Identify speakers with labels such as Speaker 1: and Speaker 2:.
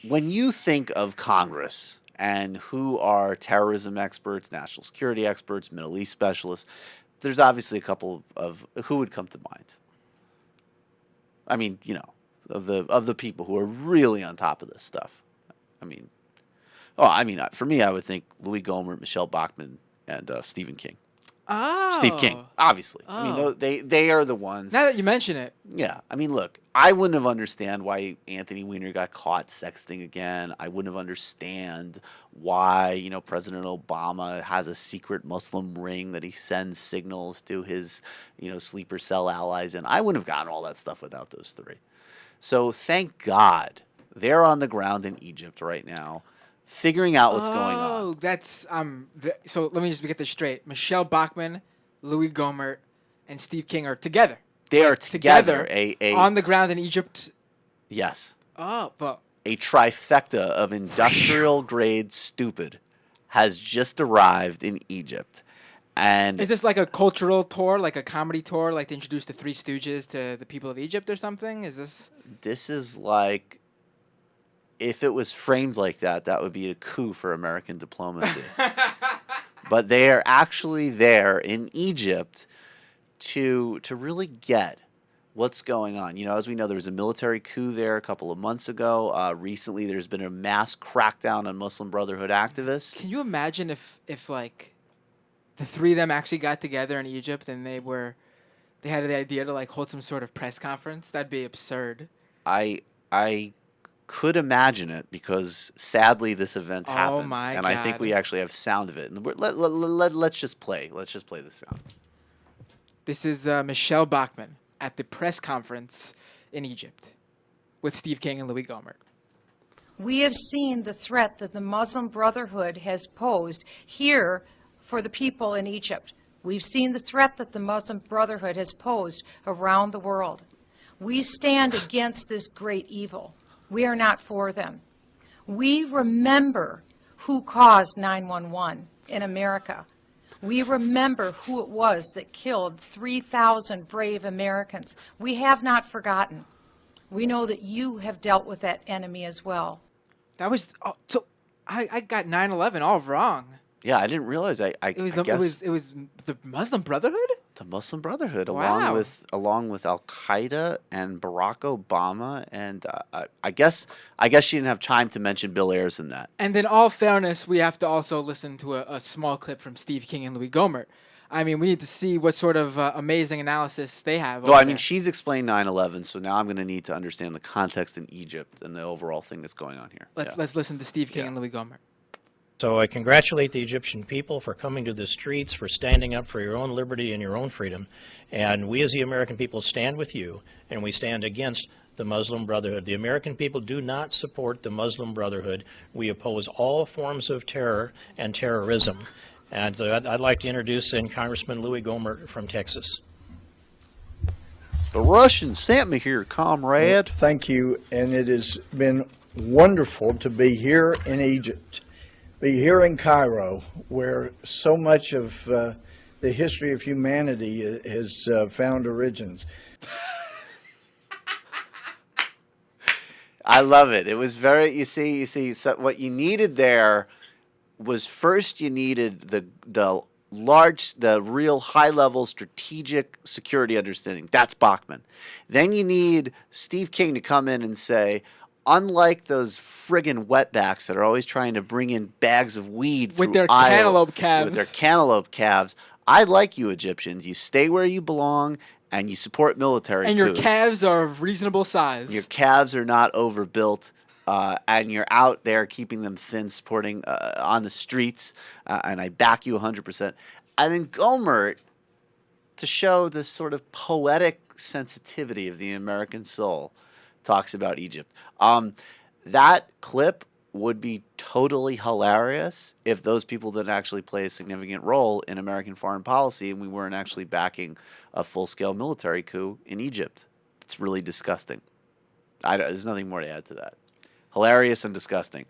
Speaker 1: when you think of Congress and who are terrorism experts, national security experts, Middle East specialists, there's obviously a couple of who would come to mind. I mean, of the people who are really on top of this stuff. I mean, for me, I would think Louie Gohmert, Michele Bachmann, and Stephen King.
Speaker 2: Oh.
Speaker 1: Steve King, obviously.
Speaker 2: Oh.
Speaker 1: I mean, they are the ones.
Speaker 2: Now that you mention it.
Speaker 1: Yeah. I mean, look, I wouldn't have understand why Anthony Weiner got caught sexting again. I wouldn't have understand why, President Obama has a secret Muslim ring that he sends signals to his, sleeper cell allies. And I wouldn't have gotten all that stuff without those three. So thank God they're on the ground in Egypt right now, figuring out what's going on.
Speaker 2: Oh, that's so let me just get this straight. Michele Bachmann, Louie Gohmert, and Steve King are together.
Speaker 1: They are together.
Speaker 2: On the ground in Egypt.
Speaker 1: Yes.
Speaker 2: Oh, but
Speaker 1: a trifecta of industrial grade stupid has just arrived in Egypt. And
Speaker 2: is this like a cultural tour, like a comedy tour, like to introduce the Three Stooges to the people of Egypt or something? Is this?
Speaker 1: This is like, if it was framed like that, that would be a coup for American diplomacy. But they are actually there in Egypt to really get what's going on. As we know, there was a military coup there a couple of months ago. Recently, there's been a mass crackdown on Muslim Brotherhood activists.
Speaker 2: Can you imagine if like the three of them actually got together in Egypt and they had the idea to like hold some sort of press conference? That'd be absurd.
Speaker 1: I could imagine it because sadly this event happened.
Speaker 2: Oh my
Speaker 1: and
Speaker 2: God.
Speaker 1: I think we actually have sound of it. And let's just play the sound.
Speaker 2: This is Michele Bachmann at the press conference in Egypt with Steve King and Louie Gohmert.
Speaker 3: We have seen the threat that the Muslim Brotherhood has posed here for the people in Egypt. We've seen the threat that the Muslim Brotherhood has posed around the world. We stand against this great evil. We are not for them. We remember who caused 9/11 in America. We remember who it was that killed 3,000 brave Americans. We have not forgotten. We know that you have dealt with that enemy as well.
Speaker 2: That was so. I got 9/11 all wrong.
Speaker 1: Yeah, I didn't realize. I guess
Speaker 2: it was the Muslim Brotherhood.
Speaker 1: The Muslim Brotherhood,
Speaker 2: Wow.
Speaker 1: along with Al Qaeda and Barack Obama, and I guess she didn't have time to mention Bill Ayers in that.
Speaker 2: And in all fairness, we have to also listen to a small clip from Steve King and Louie Gohmert. I mean, we need to see what sort of amazing analysis they have.
Speaker 1: No, I mean,
Speaker 2: there.
Speaker 1: she's explained 9/11, so now I'm going to need to understand the context in Egypt and the overall thing that's going on here.
Speaker 2: Let's listen to Steve King and Louie Gohmert.
Speaker 4: So I congratulate the Egyptian people for coming to the streets, for standing up for your own liberty and your own freedom. And we as the American people stand with you, and we stand against the Muslim Brotherhood. The American people do not support the Muslim Brotherhood. We oppose all forms of terror and terrorism. And I'd like to introduce Congressman Louie Gohmert from Texas.
Speaker 1: The Russians sent me here, comrade.
Speaker 5: Thank you, and it has been wonderful to be here in Egypt. Be here in Cairo, where so much of the history of humanity has found origins.
Speaker 1: I love it. It was very, you see, so what you needed there was first you needed the real high-level strategic security understanding. That's Bachmann. Then you need Steve King to come in and say, unlike those friggin' wetbacks that are always trying to bring in bags of weed
Speaker 2: With
Speaker 1: through
Speaker 2: their
Speaker 1: Iowa,
Speaker 2: cantaloupe calves.
Speaker 1: With their cantaloupe calves. I like you Egyptians. You stay where you belong and you support military
Speaker 2: And your
Speaker 1: coups.
Speaker 2: calves are of reasonable size.
Speaker 1: Your calves are not overbuilt. And you're out there keeping them thin, supporting on the streets. And I back you 100%. And then Gohmert, to show this sort of poetic sensitivity of the American soul, talks about Egypt. That clip would be totally hilarious if those people didn't actually play a significant role in American foreign policy and we weren't actually backing a full-scale military coup in Egypt. It's really disgusting. There's nothing more to add to that. Hilarious and disgusting.